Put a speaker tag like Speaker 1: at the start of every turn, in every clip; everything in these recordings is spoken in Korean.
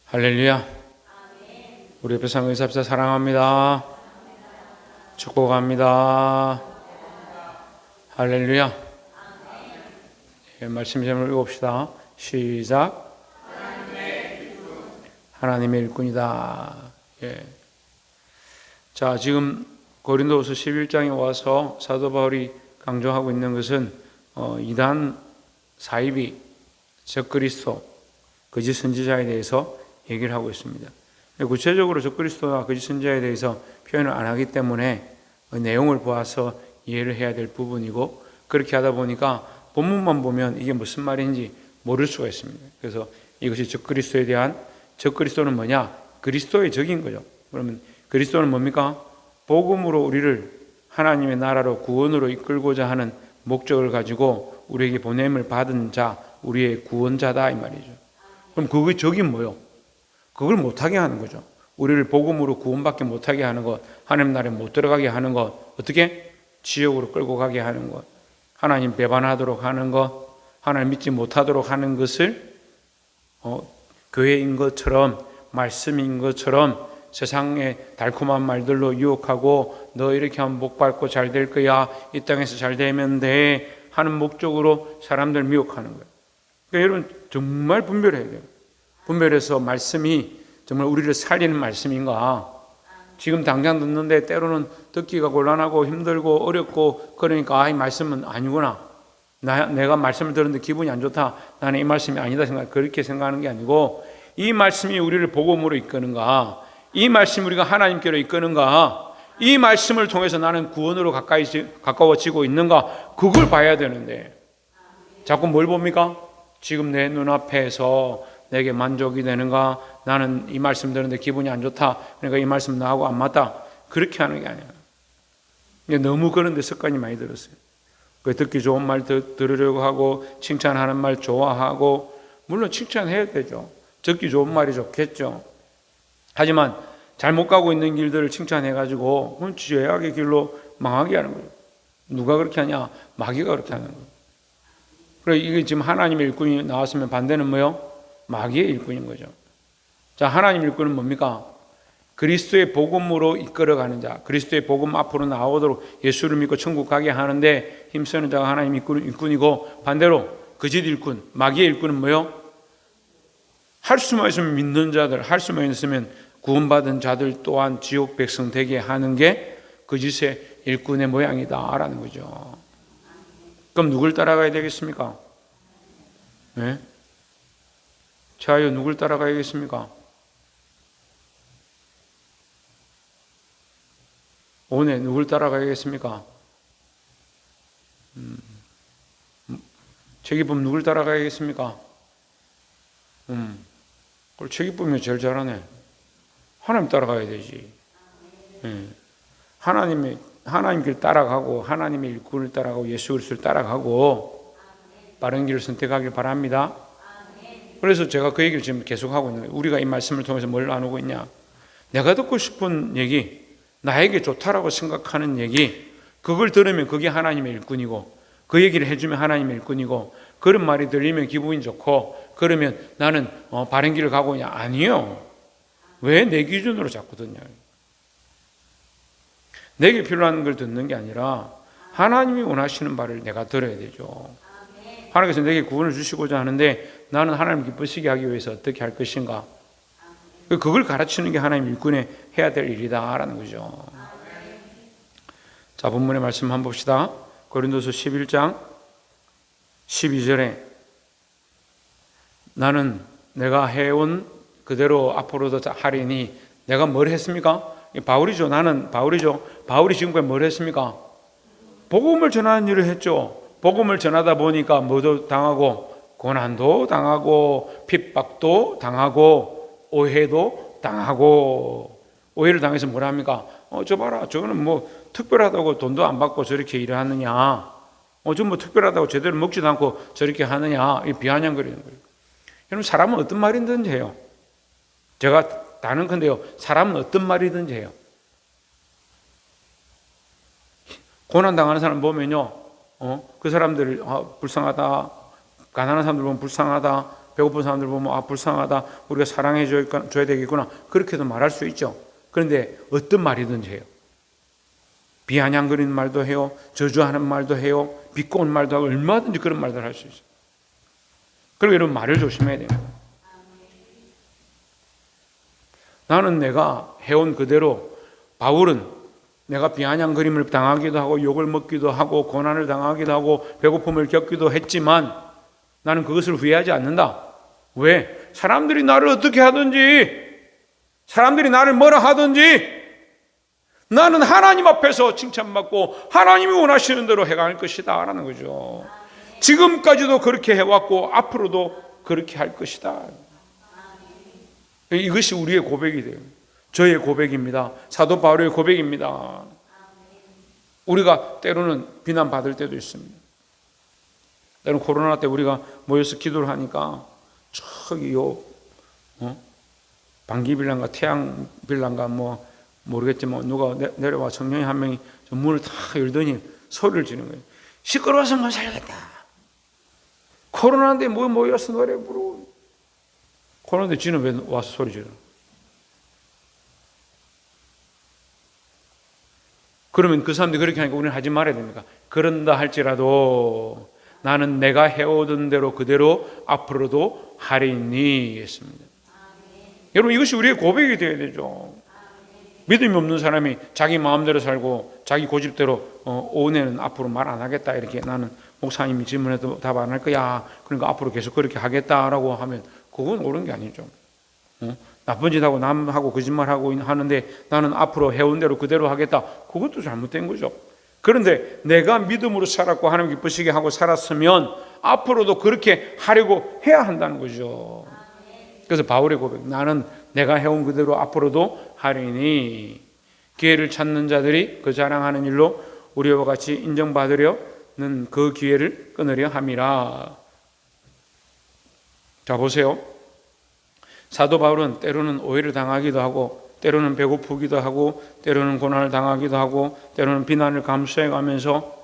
Speaker 1: 할렐루야. 우리 옆에 상을 삽시다. 사랑합니다. 축복합니다. 할렐루야. 예, 말씀 제목을 읽어봅시다. 시작. 하나님의 일꾼이다. 예. 자, 지금 고린도후서 11장에 와서 사도 바울이 강조하고 있는 것은 이단 사이비, 적그리스도, 거짓 선지자에 대해서 얘기를 하고 있습니다. 구체적으로 적그리스도와 거짓 선지자에 대해서 표현을 안 하기 때문에 내용을 보아서 이해를 해야 될 부분이고, 그렇게 하다 보니까 본문만 보면 이게 무슨 말인지 모를 수가 있습니다. 그래서 이것이 적그리스도에 대한, 적그리스도는 뭐냐? 그리스도의 적인 거죠. 그러면 그리스도는 뭡니까? 복음으로 우리를 하나님의 나라로 구원으로 이끌고자 하는 목적을 가지고 우리에게 보냄을 받은 자, 우리의 구원자다 이 말이죠. 그럼 그게 적이 뭐요? 그걸 못하게 하는 거죠. 우리를 복음으로 구원받게 못하게 하는 것, 하나님 나라에 못 들어가게 하는 것, 어떻게? 지옥으로 끌고 가게 하는 것, 하나님 배반하도록 하는 것, 하나님 믿지 못하도록 하는 것을 교회인 것처럼, 말씀인 것처럼 세상의 달콤한 말들로 유혹하고, 너 이렇게 하면 복 받고 잘 될 거야, 이 땅에서 잘 되면 돼 하는 목적으로 사람들 미혹하는 거예요. 그러니까 여러분 정말 분별해야 돼요. 분별해서 말씀이 정말 우리를 살리는 말씀인가? 지금 당장 듣는데 때로는 듣기가 곤란하고 힘들고 어렵고, 그러니까 이 말씀은 아니구나, 내가 말씀을 들었는데 기분이 안 좋다, 나는 이 말씀이 아니다 생각, 그렇게 생각하는 게 아니고, 이 말씀이 우리를 복음으로 이끄는가, 이 말씀이 우리가 하나님께로 이끄는가, 이 말씀을 통해서 나는 구원으로 가까워지고 있는가, 그걸 봐야 되는데 자꾸 뭘 봅니까? 지금 내 눈앞에서 내게 만족이 되는가, 나는 이 말씀 들었는데 기분이 안 좋다, 그러니까 이 말씀 나하고 안 맞다, 그렇게 하는 게 아니야. 너무 그런 데 습관이 많이 들었어요. 듣기 좋은 말 들으려고 하고, 칭찬하는 말 좋아하고, 물론 칭찬해야 되죠. 듣기 좋은 말이 좋겠죠. 하지만 잘못 가고 있는 길들을 칭찬해가지고 그건 죄악의 길로 망하게 하는 거예요. 누가 그렇게 하냐? 마귀가 그렇게 하는 거예요. 그래, 이게 지금 하나님의 일꾼이 나왔으면 반대는 뭐요? 마귀의 일꾼인 거죠. 자, 하나님 일꾼은 뭡니까? 그리스도의 복음으로 이끌어가는 자, 그리스도의 복음 앞으로 나오도록 예수를 믿고 천국 가게 하는데 힘쓰는 자가 하나님 일꾼이고, 반대로 거짓 일꾼, 마귀의 일꾼은 뭐요? 할 수만 있으면 믿는 자들, 할 수만 있으면 구원받은 자들 또한 지옥 백성 되게 하는 게 거짓의 일꾼의 모양이다라는 거죠. 그럼 누굴 따라가야 되겠습니까? 네? 자유 누굴 따라가야겠습니까? 오늘 누굴 따라가야겠습니까? 책이쁨 누굴 따라가야겠습까? 그걸 책이쁨이 제일 잘하네. 하나님 따라가야 되지. 하나님길 따라가고, 하나님의 일꾼을 따라가고, 예수 그리스도를 따라가고 바른 길을 선택하길 바랍니다. 그래서 제가 그 얘기를 지금 계속하고 있는 거예요. 우리가 이 말씀을 통해서 뭘 나누고 있냐? 내가 듣고 싶은 얘기, 나에게 좋다라고 생각하는 얘기, 그걸 들으면 그게 하나님의 일꾼이고, 그 얘기를 해주면 하나님의 일꾼이고, 그런 말이 들리면 기분이 좋고, 그러면 나는 바른 길을 가고 있냐? 아니요. 왜 내 기준으로 자꾸 듣냐? 내게 필요한 걸 듣는 게 아니라 하나님이 원하시는 말을 내가 들어야 되죠. 하나님께서 내게 구원을 주시고자 하는데 나는 하나님 기쁘시게 하기 위해서 어떻게 할 것인가? 그걸 가르치는 게 하나님 일꾼의 해야 될 일이다라는 거죠. 자, 본문의 말씀 한번 봅시다. 고린도서 11장 12절에 나는 내가 해온 그대로 앞으로도 하리니, 내가 뭘 했습니까? 바울이죠. 나는 바울이죠. 바울이 지금까지 뭘 했습니까? 복음을 전하는 일을 했죠. 복음을 전하다 보니까 뭐도 당하고, 고난도 당하고, 핍박도 당하고, 오해도 당하고. 오해를 당해서 뭐라 합니까? 저 봐라, 저거는 뭐 특별하다고 돈도 안 받고 저렇게 일을 하느냐, 저 뭐 특별하다고 제대로 먹지도 않고 저렇게 하느냐, 이 비아냥거리는 거예요. 여러분, 사람은 어떤 말이든지 해요. 제가 다는건데요, 사람은 어떤 말이든지 해요. 고난당하는 사람 보면요, 그 사람들 불쌍하다, 가난한 사람들 보면 불쌍하다, 배고픈 사람들 보면 불쌍하다, 우리가 사랑해 줘야 되겠구나, 그렇게도 말할 수 있죠. 그런데 어떤 말이든지 해요. 비아냥거리는 말도 해요, 저주하는 말도 해요, 비꼬는 말도 하고, 얼마든지 그런 말들 할 수 있어요. 그리고 여러분, 말을 조심해야 돼요. 나는 내가 해온 그대로, 바울은 내가 비아냥거림을 당하기도 하고 욕을 먹기도 하고 고난을 당하기도 하고 배고픔을 겪기도 했지만 나는 그것을 후회하지 않는다. 왜? 사람들이 나를 어떻게 하든지, 사람들이 나를 뭐라 하든지 나는 하나님 앞에서 칭찬받고 하나님이 원하시는 대로 해갈 것이다 라는 거죠. 지금까지도 그렇게 해왔고 앞으로도 그렇게 할 것이다. 이것이 우리의 고백이 돼요. 저의 고백입니다. 사도 바울의 고백입니다. 우리가 때로는 비난받을 때도 있습니다. 때로는 코로나 때 우리가 모여서 기도를 하니까 저기 방기빌란가 태양빌란가 모르겠지만 누가 내려와 청년이 한 명이 문을 다 열더니 소리를 지르는 거예요. 시끄러워서 못 살겠다. 코로나인데 모여서 노래 부르고. 코로나인데 지는 왜 와서 소리 지르나? 그러면 그 사람들이 그렇게 하니까 우리는 하지 말아야 됩니까? 그런다 할지라도 나는 내가 해오던 대로 그대로 앞으로도 하리니 했습니다. 여러분, 이것이 우리의 고백이 되어야 되죠. 믿음이 없는 사람이 자기 마음대로 살고 자기 고집대로 오늘은 앞으로 말 안 하겠다, 이렇게 나는 목사님이 질문해도 답 안 할 거야, 그러니까 앞으로 계속 그렇게 하겠다라고 하면 그건 옳은 게 아니죠. 나쁜 짓 하고 남하고 거짓말하고 하는데 나는 앞으로 해온 대로 그대로 하겠다, 그것도 잘못된 거죠. 그런데 내가 믿음으로 살았고 하나님 기쁘시게 하고 살았으면 앞으로도 그렇게 하려고 해야 한다는 거죠. 그래서 바울의 고백, 나는 내가 해온 그대로 앞으로도 하리니 기회를 찾는 자들이 그 자랑하는 일로 우리와 같이 인정받으려는 그 기회를 끊으려 함이라. 자, 보세요. 사도 바울은 때로는 오해를 당하기도 하고 때로는 배고프기도 하고 때로는 고난을 당하기도 하고 때로는 비난을 감수해가면서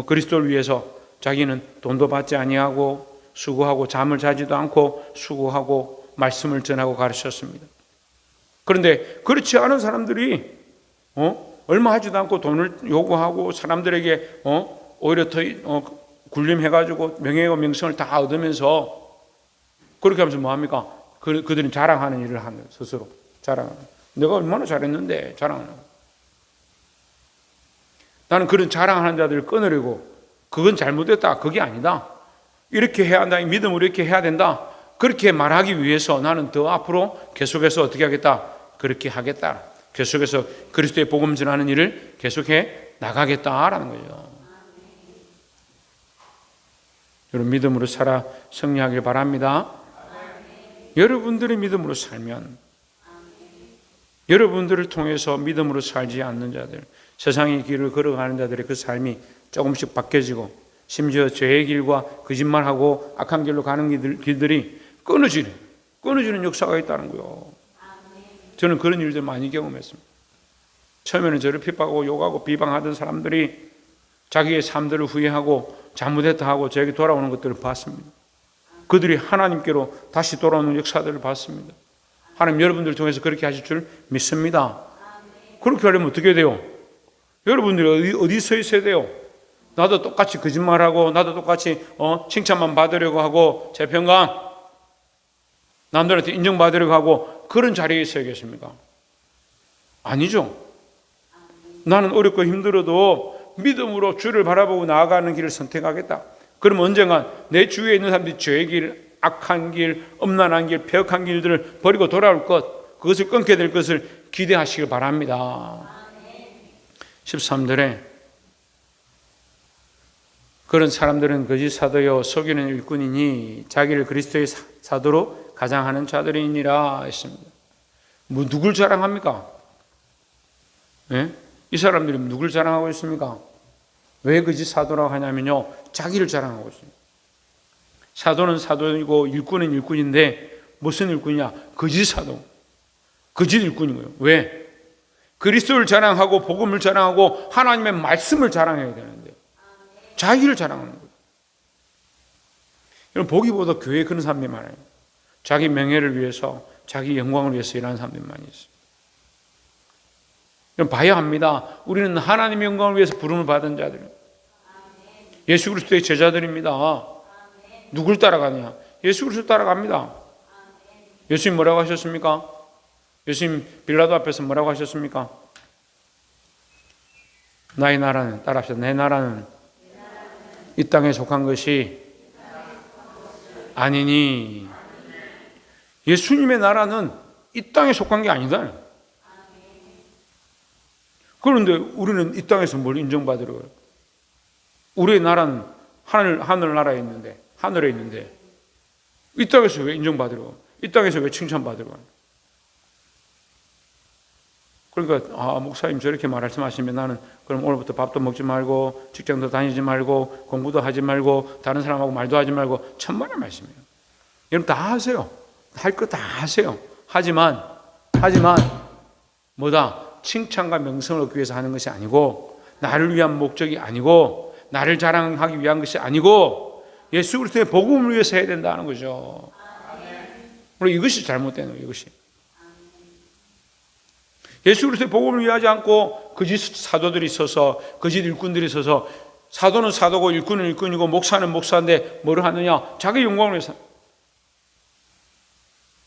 Speaker 1: 그리스도를 위해서 자기는 돈도 받지 아니하고 수고하고 잠을 자지도 않고 수고하고 말씀을 전하고 가르쳤습니다. 그런데 그렇지 않은 사람들이 얼마 하지도 않고 돈을 요구하고 사람들에게 오히려 더 굴림해가지고 명예와 명성을 다 얻으면서 그렇게 하면서 뭐합니까? 그들은 자랑하는 일을 하는, 스스로 자랑하는, 내가 얼마나 잘했는데 자랑하는. 나는 그런 자랑하는 자들을 끊으려고, 그건 잘못됐다, 그게 아니다, 이렇게 해야 한다, 믿음으로 이렇게 해야 된다, 그렇게 말하기 위해서 나는 더 앞으로 계속해서 어떻게 하겠다, 그렇게 하겠다, 계속해서 그리스도의 복음 전하는 일을 계속해 나가겠다라는 거죠. 여러분, 믿음으로 살아 승리하길 바랍니다. 여러분들이 믿음으로 살면, 여러분들을 통해서 믿음으로 살지 않는 자들, 세상의 길을 걸어가는 자들의 그 삶이 조금씩 바뀌어지고, 심지어 죄의 길과 거짓말하고 악한 길로 가는 길들이 끊어지는 역사가 있다는 거예요. 저는 그런 일들 많이 경험했습니다. 처음에는 저를 핍박하고 욕하고 비방하던 사람들이 자기의 삶들을 후회하고 잘못했다 하고 저에게 돌아오는 것들을 봤습니다. 그들이 하나님께로 다시 돌아오는 역사들을 봤습니다. 하나님 여러분들 통해서 그렇게 하실 줄 믿습니다. 그렇게 하려면 어떻게 돼요? 여러분들이 어디 서 있어야 돼요? 나도 똑같이 거짓말하고 나도 똑같이 칭찬만 받으려고 하고 재평강 남들한테 인정받으려고 하고 그런 자리에 있어야겠습니까? 아니죠. 나는 어렵고 힘들어도 믿음으로 주를 바라보고 나아가는 길을 선택하겠다. 그럼 언젠간 내 주위에 있는 사람들이 죄의 길, 악한 길, 엄난한 길, 폐역한 길들을 버리고 돌아올 것, 그것을 끊게 될 것을 기대하시길 바랍니다. 13절에 그런 사람들은 거짓 사도요 속이는 일꾼이니 자기를 그리스도의 사도로 가장하는 자들이니라 했습니다. 뭐 누굴 자랑합니까? 네? 이 사람들이 누굴 자랑하고 있습니까? 왜 거짓 사도라고 하냐면요, 자기를 자랑하고 있습니다. 사도는 사도이고 일꾼은 일꾼인데 무슨 일꾼이냐? 거짓 사도, 거짓 일꾼인 거예요. 왜? 그리스도를 자랑하고 복음을 자랑하고 하나님의 말씀을 자랑해야 되는데 자기를 자랑하는 거예요. 여러분, 보기보다 교회에 그런 사람들이 많아요. 자기 명예를 위해서, 자기 영광을 위해서 일하는 사람들이 많이 있어요. 여러분, 봐야 합니다. 우리는 하나님의 영광을 위해서 부름을 받은 자들, 예수 그리스도의 제자들입니다. 누굴 따라가냐? 예수 그리스도 따라갑니다. 예수님 뭐라고 하셨습니까? 예수님 빌라도 앞에서 뭐라고 하셨습니까? 나의 나라는, 따라합시다. 내 나라는 이 땅에 속한 것이 아니니. 예수님의 나라는 이 땅에 속한 게 아니다. 그런데 우리는 이 땅에서 뭘 인정받으러 가요? 우리의 나라는 하늘 나라에 있는데, 하늘에 있는데 이 땅에서 왜 인정받으러 가요? 이 땅에서 왜 칭찬받으러 가요? 그러니까 목사님 저렇게 말씀하시면 나는 그럼 오늘부터 밥도 먹지 말고 직장도 다니지 말고 공부도 하지 말고 다른 사람하고 말도 하지 말고 천만의 말씀이에요. 여러분 다 하세요. 할 거 다 하세요. 하지만 뭐다? 칭찬과 명성을 얻기 위해서 하는 것이 아니고, 나를 위한 목적이 아니고, 나를 자랑하기 위한 것이 아니고 예수 그리스도의 복음을 위해서 해야 된다는 거죠. 그리고 이것이 잘못되는 거예요. 이것이 예수 그리스도의 복음을 위하지 않고 거짓 사도들이 있어서, 거짓 일꾼들이 있어서, 사도는 사도고 일꾼은 일꾼이고 목사는 목사인데 뭐를 하느냐? 자기 영광을 위해서.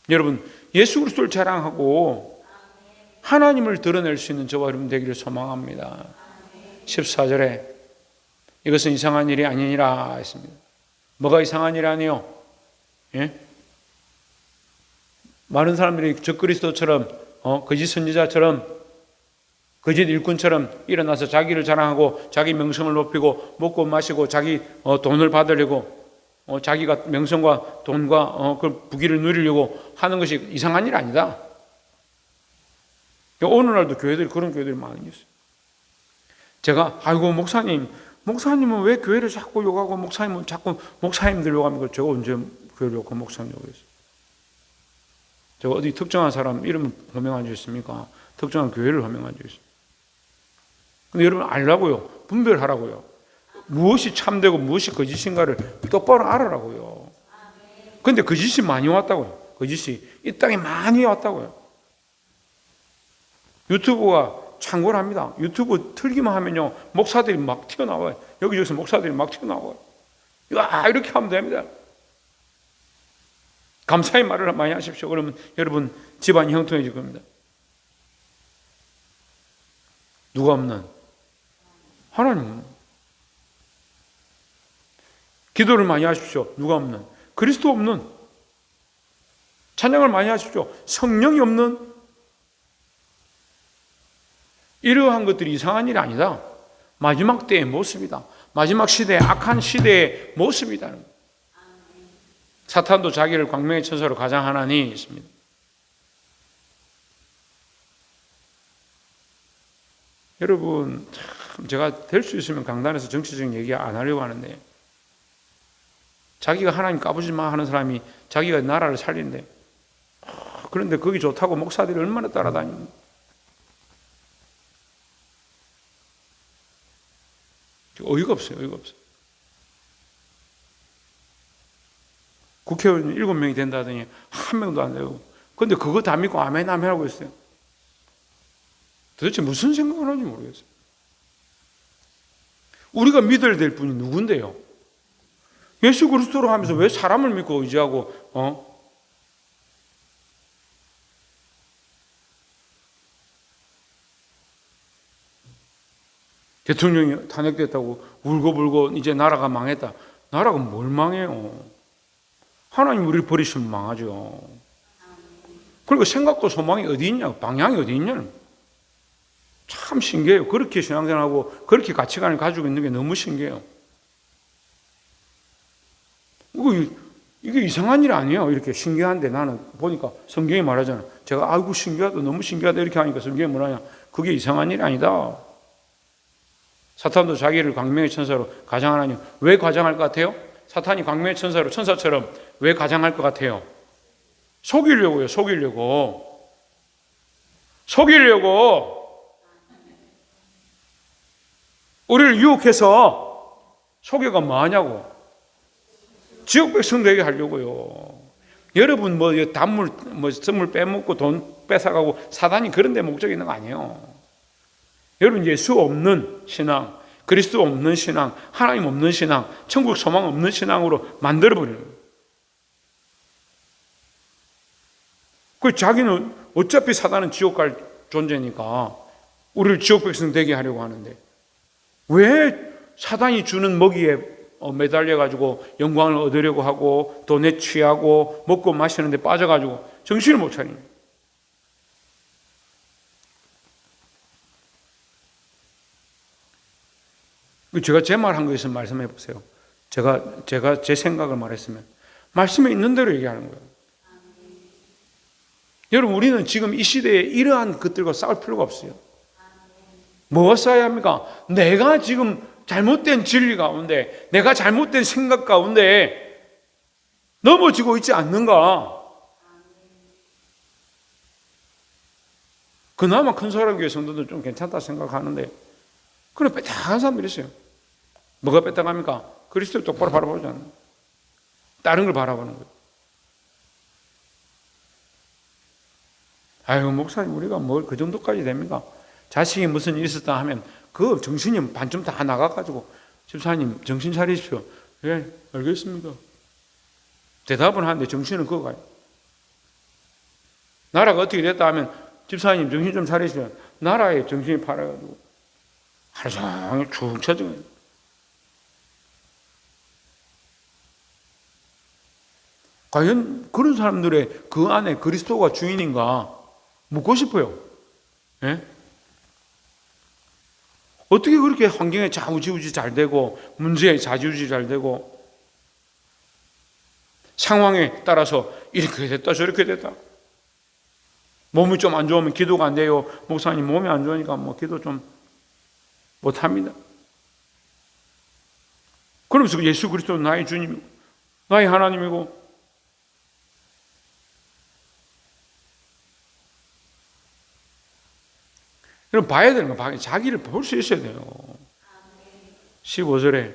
Speaker 1: 여러분, 예수 그리스도를 자랑하고 하나님을 드러낼 수 있는 저와 여러분 되기를 소망합니다. 14절에 이것은 이상한 일이 아니니라 했습니다. 뭐가 이상한 일이 아니요? 예? 많은 사람들이 적그리스도처럼 거짓 선지자처럼 거짓 일꾼처럼 일어나서 자기를 자랑하고 자기 명성을 높이고 먹고 마시고 자기 돈을 받으려고 자기가 명성과 돈과 그 부귀를 누리려고 하는 것이 이상한 일 아니다. 오늘날도 교회들이 그런 교회들이 많이 있어요. 제가 아이고 목사님은 왜 교회를 자꾸 욕하고 목사님은 자꾸 목사님들 욕합니까? 제가 언제 교회를 욕하고 목사님 욕했어요? 제가 어디 특정한 사람 이름을 호명한 적 있습니까? 특정한 교회를 호명한 적 있습니다. 근데 여러분 알라고요. 분별하라고요. 무엇이 참되고 무엇이 거짓인가를 똑바로 알아라고요. 근데 거짓이 많이 왔다고요. 거짓이 이 땅에 많이 왔다고요. 유튜브가 창궐합니다. 유튜브 틀기만 하면요 목사들이 막 튀어나와요. 여기저기서 목사들이 막 튀어나와요. 이렇게 하면 됩니다. 감사의 말을 많이 하십시오. 그러면 여러분 집안이 형통해질 겁니다. 누가 없는? 하나님. 기도를 많이 하십시오. 누가 없는? 그리스도 없는. 찬양을 많이 하십시오. 성령이 없는. 이러한 것들이 이상한 일이 아니다. 마지막 때의 모습이다. 마지막 시대의 악한 시대의 모습이다. 사탄도 자기를 광명의 천사로 가장하나니 있습니다. 여러분, 참 제가 될 수 있으면 강단에서 정치적인 얘기 안 하려고 하는데, 자기가 하나님 까부지 마 하는 사람이 자기가 나라를 살린대. 그런데 거기 좋다고 목사들이 얼마나 따라다니는. 어이가 없어요. 어이가 없어요. 국회의원 7명이 된다더니 한 명도 안 되고, 근데 그거 다 믿고 아멘 아멘 하고 있어요. 도대체 무슨 생각을 하는지 모르겠어요. 우리가 믿어야 될 분이 누군데요? 예수 그리스도로 하면서 왜 사람을 믿고 의지하고 대통령이 탄핵됐다고 울고불고 이제 나라가 망했다. 나라가 뭘 망해요? 하나님 우리를 버리시면 망하죠. 그리고 생각과 소망이 어디 있냐? 방향이 어디 있냐? 참 신기해요. 그렇게 신앙생활하고 그렇게 가치관을 가지고 있는 게 너무 신기해요. 이게 이상한 일 아니에요. 이렇게 신기한데 나는 보니까 성경이 말하잖아. 제가 아이고 신기하다, 너무 신기하다 이렇게 하니까 성경이 뭐라냐? 그게 이상한 일이 아니다. 사탄도 자기를 광명의 천사로 가장하나니 왜 가장할 것 같아요? 사탄이 광명의 천사로 천사처럼 왜 가장할 것 같아요? 속이려고요. 속이려고 우리를 유혹해서 속여가 뭐하냐고. 지옥 백성 되게 하려고요. 여러분 단물 선물 빼먹고 돈 뺏어가고 사단이 그런 데 목적이 있는 거 아니에요. 여러분 예수 없는 신앙, 그리스도 없는 신앙, 하나님 없는 신앙, 천국 소망 없는 신앙으로 만들어버리는 거예요. 그 자기는 어차피 사단은 지옥 갈 존재니까 우리를 지옥 백성 되게 하려고 하는데 왜 사단이 주는 먹이에 매달려가지고 영광을 얻으려고 하고 돈에 취하고 먹고 마시는데 빠져가지고 정신을 못 차리는 거예요. 제가 제 말 한 거 있으면 말씀해 보세요. 제가 제 생각을 말했으면 말씀에 있는 대로 얘기하는 거예요. 여러분 우리는 지금 이 시대에 이러한 것들과 싸울 필요가 없어요. 뭐가 싸워야 합니까? 내가 지금 잘못된 진리 가운데, 내가 잘못된 생각 가운데 넘어지고 있지 않는가? 그나마 큰 사람교회 성도들 좀 괜찮다 생각하는데 그런 빽딱한 사람들이 있어요. 뭐가 빽딱합니까? 그리스도를 똑바로 바라보지 않는, 다른 걸 바라보는 거예요. 아유 목사님 우리가 뭘 그 정도까지 됩니까? 자식이 무슨 일 있었다 하면 그 정신이 반쯤 다 나가가지고 집사님 정신 차리십시오. 예 알겠습니다. 대답은 하는데 정신은 그거 가요. 나라가 어떻게 됐다 하면 집사님 정신 좀 차리시면 나라에 정신이 팔아가지고 하루 종일 축 처져. 과연 그런 사람들의 그 안에 그리스도가 주인인가 묻고 싶어요. 예? 어떻게 그렇게 환경에 좌우지우지 잘 되고 문제에 좌지우지 잘 되고 상황에 따라서 이렇게 됐다 저렇게 됐다. 몸이 좀 안 좋으면 기도가 안 돼요. 목사님 몸이 안 좋으니까 뭐 기도 좀 못합니다. 그러면서 예수 그리스도는 나의 주님이고 나의 하나님이고 그럼 봐야 되는 거, 자기를 볼 수 있어야 돼요. 15절에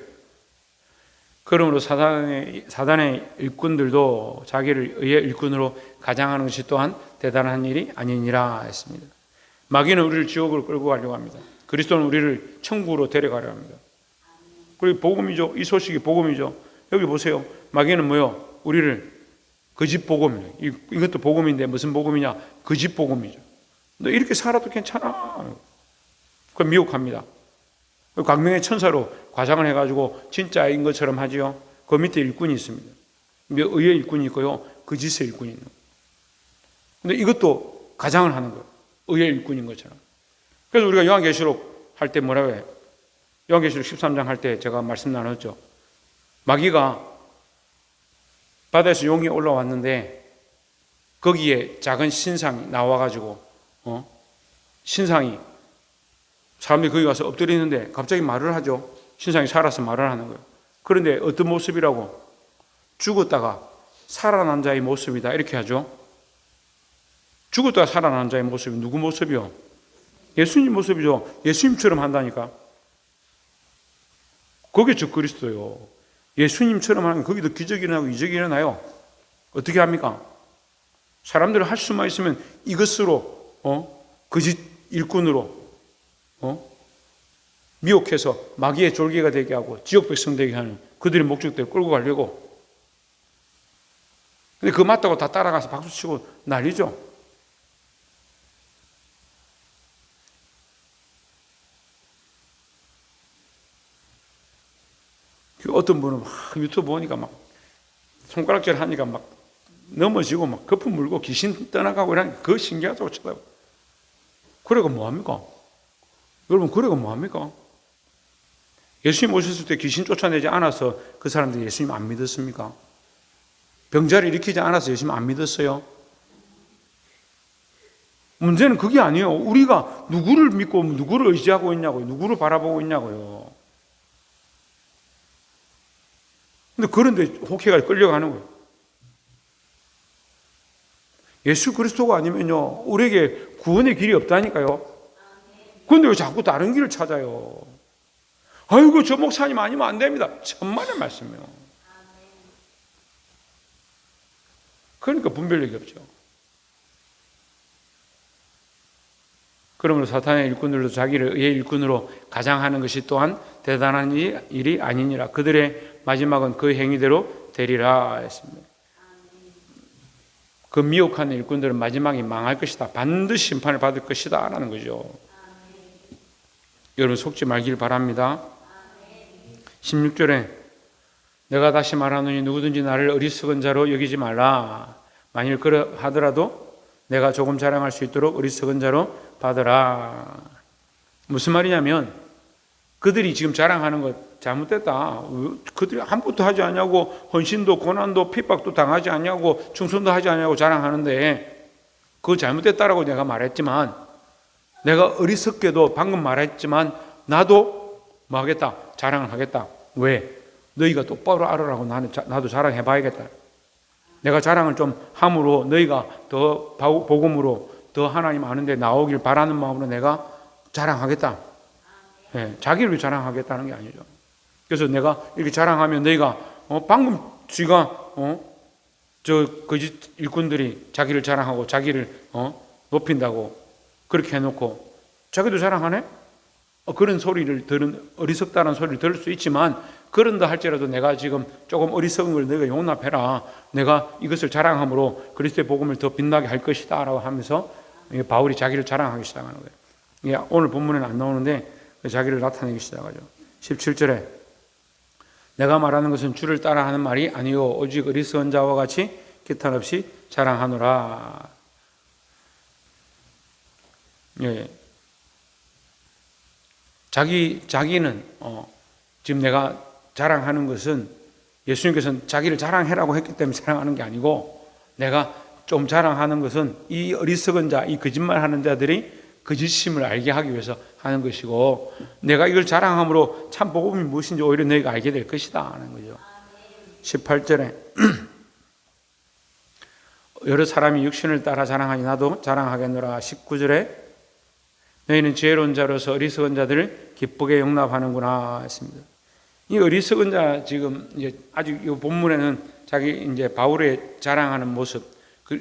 Speaker 1: 그러므로 사단의 일꾼들도 자기를 의의 일꾼으로 가장하는 것이 또한 대단한 일이 아니니라 했습니다. 마귀는 우리를 지옥으로 끌고 가려고 합니다. 그리스도는 우리를 천국으로 데려가려고 합니다. 그리고 복음이죠. 이 소식이 복음이죠. 여기 보세요. 마귀는 뭐요? 우리를 거짓 복음이에요. 이것도 복음인데 무슨 복음이냐? 거짓 복음이죠. 너 이렇게 살아도 괜찮아. 그 미혹합니다. 광명의 천사로 과장을 해가지고 진짜인 것처럼 하지요. 그 밑에 일꾼이 있습니다. 의의 일꾼이 있고요. 거짓의 일꾼이 있는 거예요. 근데 이것도 가장을 하는 거예요. 의의 일꾼인 것처럼. 그래서 우리가 요한계시록 할 때 뭐라고 해요? 요한계시록 13장 할 때 제가 말씀 나눴죠. 마귀가 바다에서 용이 올라왔는데 거기에 작은 신상이 나와가지고 신상이 사람들이 거기 가서 엎드리는데 갑자기 말을 하죠. 신상이 살아서 말을 하는 거예요. 그런데 어떤 모습이라고? 죽었다가 살아난 자의 모습이다 이렇게 하죠. 죽었다가 살아난 자의 모습이 누구 모습이요? 예수님 모습이죠. 예수님처럼 한다니까. 그게 저 그리스도요. 예수님처럼 하면 거기도 기적이 일어나고 이적이 일어나요. 어떻게 합니까? 사람들을 할 수만 있으면 이것으로 거짓 일꾼으로 미혹해서 마귀의 졸개가 되게 하고 지옥 백성 되게 하는 그들의 목적대로 끌고 가려고. 근데 그거 맞다고 다 따라가서 박수치고 난리죠. 어떤 분은 막 유튜브 보니까 막 손가락질 하니까 막 넘어지고 막 거품 물고 귀신 떠나가고 이러니까 그거 신기하다고 쳐다보고. 그래가 뭐합니까? 여러분 그래가 뭐합니까? 예수님 오셨을 때 귀신 쫓아내지 않아서 그 사람들이 예수님 안 믿었습니까? 병자를 일으키지 않아서 예수님 안 믿었어요? 문제는 그게 아니에요. 우리가 누구를 믿고 누구를 의지하고 있냐고요. 누구를 바라보고 있냐고요. 근데 그런데 혹해가 끌려가는 거예요. 예수 그리스도가 아니면요 우리에게 구원의 길이 없다니까요. 그런데 왜 자꾸 다른 길을 찾아요? 아이고 저 목사님 아니면 안 됩니다. 천만의 말씀이요. 그러니까 분별력이 없죠. 그러므로 사탄의 일꾼들도 자기를 의의 일꾼으로 가장하는 것이 또한 대단한 일이 아니니라. 그들의 마지막은 그 행위대로 되리라 했습니다. 그 미혹하는 일꾼들은 마지막에 망할 것이다. 반드시 심판을 받을 것이다 라는 거죠. 여러분 속지 말길 바랍니다. 16절에 내가 다시 말하노니 누구든지 나를 어리석은 자로 여기지 말라. 만일 그러하더라도 내가 조금 자랑할 수 있도록 어리석은 자로 받으라. 무슨 말이냐면 그들이 지금 자랑하는 것 잘못됐다. 그들이 아무것도 하지 않냐고 헌신도 고난도 핍박도 당하지 않냐고 충성도 하지 않냐고 자랑하는데 그거 잘못됐다라고 내가 말했지만 내가 어리석게도 방금 말했지만 나도 뭐 하겠다? 자랑을 하겠다. 왜? 너희가 똑바로 알아라고 나도 자랑해봐야겠다. 내가 자랑을 좀 함으로 너희가 더 복음으로 더 하나님 아는데 나오길 바라는 마음으로 내가 자랑하겠다. 네, 자기를 자랑하겠다는 게 아니죠. 그래서 내가 이렇게 자랑하면 너희가 방금 쥐가 저 거짓 일꾼들이 자기를 자랑하고 자기를 높인다고 그렇게 해놓고 자기도 자랑하네? 그런 소리를 어리석다는 소리를 들을 수 있지만 그런다 할지라도 내가 지금 조금 어리석은 걸 너희가 용납해라. 내가 이것을 자랑함으로 그리스도의 복음을 더 빛나게 할 것이다 라고 하면서 바울이 자기를 자랑하기 시작하는 거예요. 오늘 본문에는 안 나오는데 자기를 나타내기 시작하죠. 17절에 내가 말하는 것은 주를 따라 하는 말이 아니요 오직 어리석은 자와 같이 기탄 없이 자랑하노라. 예. 자기는 지금 내가 자랑하는 것은 예수님께서는 자기를 자랑해라고 했기 때문에 자랑하는 게 아니고 내가 좀 자랑하는 것은 이 어리석은 자, 이 거짓말하는 자들이 거짓심을 알게 하기 위해서 하는 것이고 내가 이걸 자랑함으로 참 복음이 무엇인지 오히려 너희가 알게 될 것이다 하는 거죠. 18절에 여러 사람이 육신을 따라 자랑하니 나도 자랑하겠노라. 19절에 너희는 지혜로운 자로서 어리석은 자들을 기쁘게 용납하는구나 했습니다. 이 어리석은 자 지금 이제 아직 이 본문에는 자기 이제 바울의 자랑하는 모습,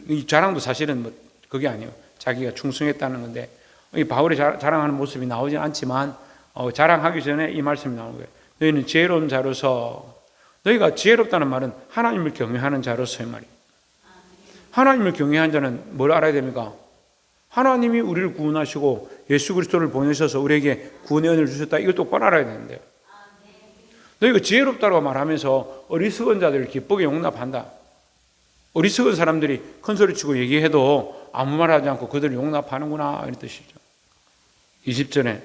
Speaker 1: 이 자랑도 사실은 뭐 그게 아니에요. 자기가 충성했다는 건데 이 바울의 자랑하는 모습이 나오지 않지만 자랑하기 전에 이 말씀이 나오는 거예요. 너희는 지혜로운 자로서 너희가 지혜롭다는 말은 하나님을 경외하는 자로서의 말이에요. 하나님을 경외한 자는 뭘 알아야 됩니까? 하나님이 우리를 구원하시고 예수 그리스도를 보내셔서 우리에게 구원의 은혜를 주셨다. 이걸 똑바로 알아야 되는데요. 너희가 지혜롭다고 말하면서 어리석은 자들을 기쁘게 용납한다. 어리석은 사람들이 큰 소리치고 얘기해도 아무 말 하지 않고 그들을 용납하는구나 이런 뜻이죠. 20절에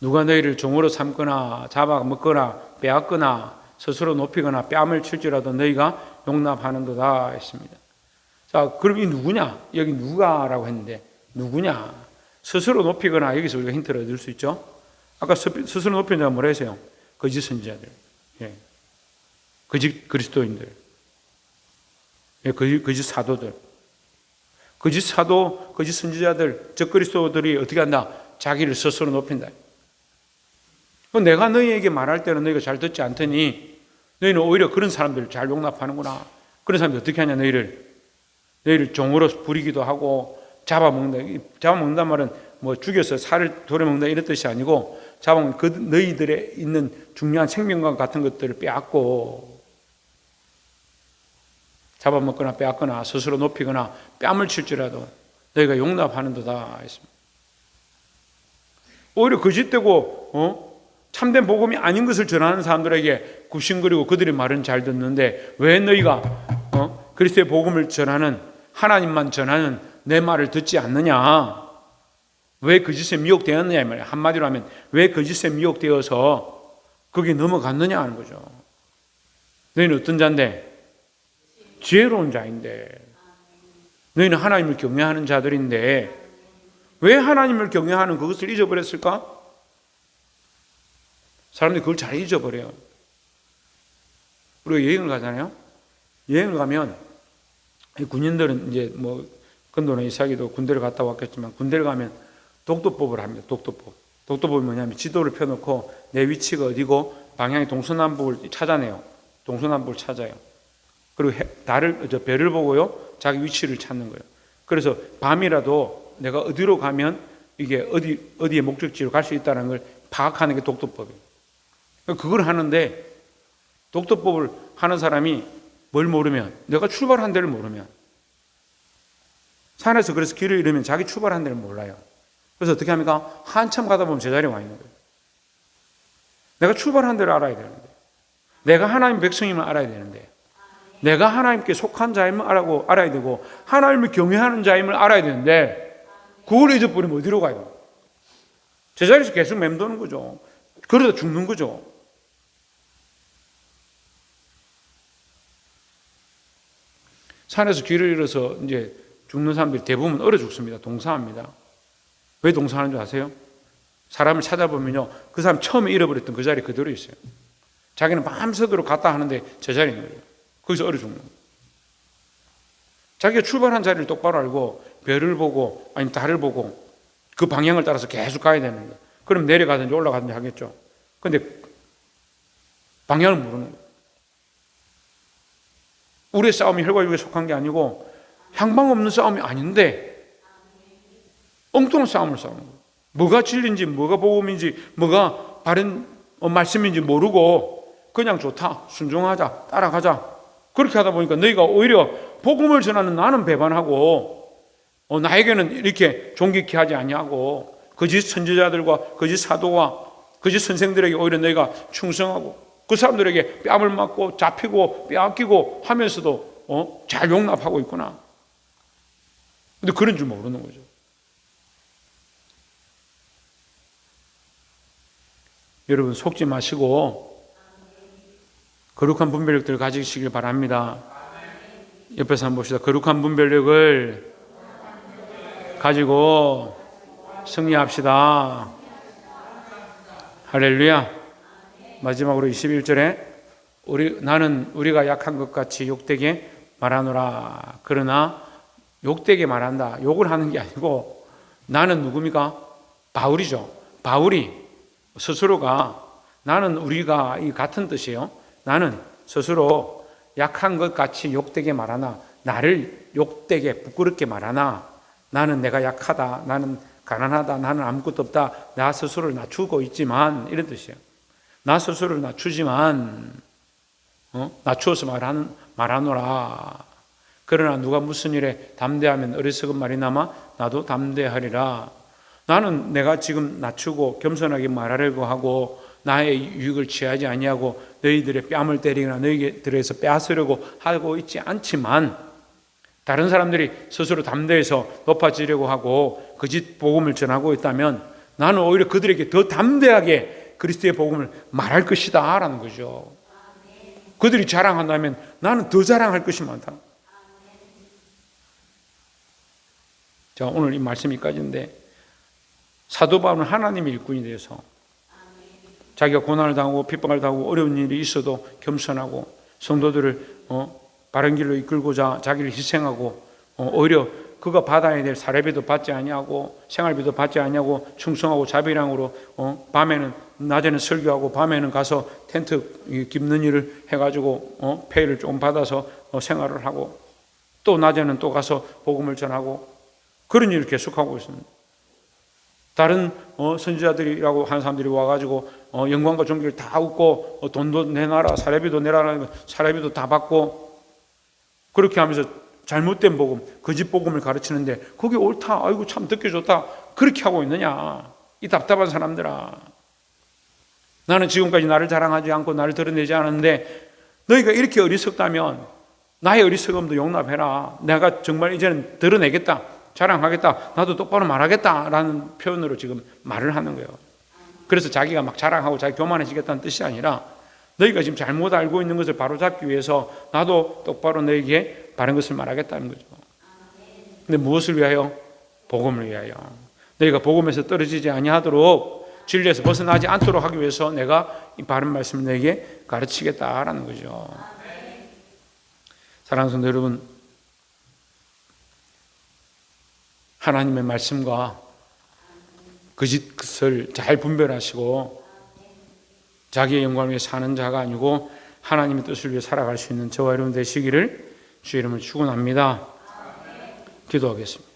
Speaker 1: 누가 너희를 종으로 삼거나 잡아먹거나 빼앗거나 스스로 높이거나 뺨을 칠지라도 너희가 용납하는도다 했습니다. 자, 그럼 이 누구냐? 여기 누가라고 했는데 누구냐? 스스로 높이거나 여기서 우리가 힌트를 얻을 수 있죠. 아까 스스로 높인 자가 뭐라 했어요? 거짓 선지자들, 거짓 그리스도인들, 거짓 사도들, 거짓 사도, 거짓 선지자들, 적 그리스도들이 어떻게 한다? 자기를 스스로 높인다. 내가 너희에게 말할 때는 너희가 잘 듣지 않더니 너희는 오히려 그런 사람들을 잘 용납하는구나. 그런 사람들 어떻게 하냐? 너희를 종으로 부리기도 하고 잡아먹는다. 잡아먹는단 말은 뭐 죽여서 살을 도려먹는다 이런 뜻이 아니고 잡아먹는 그 너희들에 있는 중요한 생명과 같은 것들을 빼앗고 잡아먹거나 빼앗거나 스스로 높이거나 뺨을 칠지라도 너희가 용납하는도다 했습니다. 오히려 거짓되고 참된 복음이 아닌 것을 전하는 사람들에게 굽신거리고 그들의 말은 잘 듣는데 왜 너희가 그리스도의 복음을 전하는 하나님만 전하는 내 말을 듣지 않느냐? 왜 거짓에 미혹되었느냐 이 말이에요. 한마디로 하면 왜 거짓에 미혹되어서 거기에 넘어갔느냐 하는 거죠. 너희는 어떤 자인데? 지혜로운 자인데 너희는 하나님을 경외하는 자들인데 왜 하나님을 경외하는 그것을 잊어버렸을까? 사람들이 그걸 잘 잊어버려요. 우리가 여행을 가잖아요. 여행을 가면 군인들은 이제 뭐 근도나 이삭이도 군대를 갔다 왔겠지만 군대를 가면 독도법을 합니다. 독도법이 뭐냐면 지도를 펴놓고 내 위치가 어디고 방향이 동서남북을 찾아내요. 동서남북을 찾아요. 그리고 별을 보고요, 자기 위치를 찾는 거예요. 그래서 밤이라도 내가 어디로 가면 이게 어디에 목적지로 갈 수 있다는 걸 파악하는 게 독도법이에요. 그걸 하는데, 독도법을 하는 사람이 뭘 모르면, 내가 출발한 데를 모르면, 산에서 그래서 길을 잃으면 자기 출발한 데를 몰라요. 그래서 어떻게 합니까? 한참 가다 보면 제자리에 와 있는 거예요. 내가 출발한 데를 알아야 되는데, 내가 하나님 백성임을 알아야 되는데, 내가 하나님께 속한 자임을 알아야 되고, 하나님을 경외하는 자임을 알아야 되는데, 그걸 잊어버리면 어디로 가요? 제자리에서 계속 맴도는 거죠. 그러다 죽는 거죠. 산에서 길을 잃어서 이제 죽는 사람들이 대부분 얼어 죽습니다. 동사합니다. 왜 동사하는 줄 아세요? 사람을 찾아보면요, 그 사람 처음에 잃어버렸던 그 자리 그대로 있어요. 자기는 밤새도록 갔다 하는데 제자리에 있는 거예요. 거기서 얼어 죽는 거예요. 자기가 출발한 자리를 똑바로 알고 별을 보고 아니면 달을 보고 그 방향을 따라서 계속 가야 되는 거예요. 그럼 내려가든지 올라가든지 하겠죠. 근데 방향을 모르는 거예요. 우리의 싸움이 혈과육에 속한 게 아니고 향방 없는 싸움이 아닌데 엉뚱한 싸움을 싸우는 거예요. 뭐가 진리인지 뭐가 복음인지 뭐가 바른 말씀인지 모르고 그냥 좋다, 순종하자, 따라가자, 그렇게 하다 보니까 너희가 오히려 복음을 전하는 나는 배반하고 나에게는 이렇게 존귀케 하지 아니하고 거짓 선지자들과 거짓 사도와 거짓 선생들에게 오히려 너희가 충성하고 그 사람들에게 뺨을 맞고 잡히고 빼앗기고 하면서도 잘 용납하고 있구나. 근데 그런 줄 모르는 거죠. 여러분 속지 마시고 거룩한 분별력들을 가지시길 바랍니다. 옆에서 한번 봅시다. 거룩한 분별력을 가지고 승리합시다. 할렐루야. 마지막으로 21절에 나는 우리가 약한 것 같이 욕되게 말하노라. 그러나 욕되게 말한다. 욕을 하는 게 아니고 나는 누굽니까? 바울이죠. 바울이 스스로가 나는 우리가 이 같은 뜻이에요. 나는 스스로 약한 것 같이 욕되게 말하나 나를 욕되게 부끄럽게 말하나 나는 내가 약하다. 나는 가난하다. 나는 아무것도 없다. 나 스스로를 낮추고 있지만 이런 뜻이에요. 나 스스로를 낮추지만 낮추어서 말하노라. 그러나 누가 무슨 일에 담대하면 어리석은 말이 남아 나도 담대하리라. 나는 내가 지금 낮추고 겸손하게 말하려고 하고 나의 유익을 취하지 아니하고 너희들의 뺨을 때리거나 너희들에서 빼앗으려고 하고 있지 않지만 다른 사람들이 스스로 담대해서 높아지려고 하고 거짓 복음을 전하고 있다면 나는 오히려 그들에게 더 담대하게 그리스도의 복음을 말할 것이다 라는 거죠. 그들이 자랑한다면 나는 더 자랑할 것이 많다. 자, 오늘 이 말씀이 까지인데 사도 바울은 하나님의 일꾼이 되어서 자기가 고난을 당하고 핍박을 당하고 어려운 일이 있어도 겸손하고 성도들을 바른 길로 이끌고자 자기를 희생하고 오히려 그가 받아야 될 사례비도 받지 아니하고 생활비도 받지 아니하고 충성하고 자비량으로 낮에는 설교하고 밤에는 가서 텐트 깁는 일을 해가지고 페이를 좀 받아서 생활을 하고 또 낮에는 또 가서 복음을 전하고 그런 일을 계속하고 있습니다. 다른 선지자들이라고 하는 사람들이 와가지고 영광과 존귀를 다 얻고 돈도 내놔라 사례비도 내라라 사례비도 다 받고 그렇게 하면서 잘못된 복음, 거짓 복음을 가르치는데 그게 옳다, 아이고 참 듣기 좋다 그렇게 하고 있느냐 이 답답한 사람들아. 나는 지금까지 나를 자랑하지 않고 나를 드러내지 않았는데 너희가 이렇게 어리석다면 나의 어리석음도 용납해라. 내가 정말 이제는 드러내겠다, 자랑하겠다, 나도 똑바로 말하겠다라는 표현으로 지금 말을 하는 거예요. 그래서 자기가 막 자랑하고 자기 교만해지겠다는 뜻이 아니라 너희가 지금 잘못 알고 있는 것을 바로잡기 위해서 나도 똑바로 너희에게 바른 것을 말하겠다는 거죠. 근데 무엇을 위하여? 복음을 위하여. 너희가 복음에서 떨어지지 아니하도록 진리에서 벗어나지 않도록 하기 위해서 내가 이 바른 말씀을 너희에게 가르치겠다라는 거죠. 사랑하는 성도 여러분, 하나님의 말씀과 거짓을 잘 분별하시고 자기의 영광을 위해 사는 자가 아니고 하나님의 뜻을 위해 살아갈 수 있는 저와 여러분 되시기를 주의 이름을 축원합니다. 기도하겠습니다.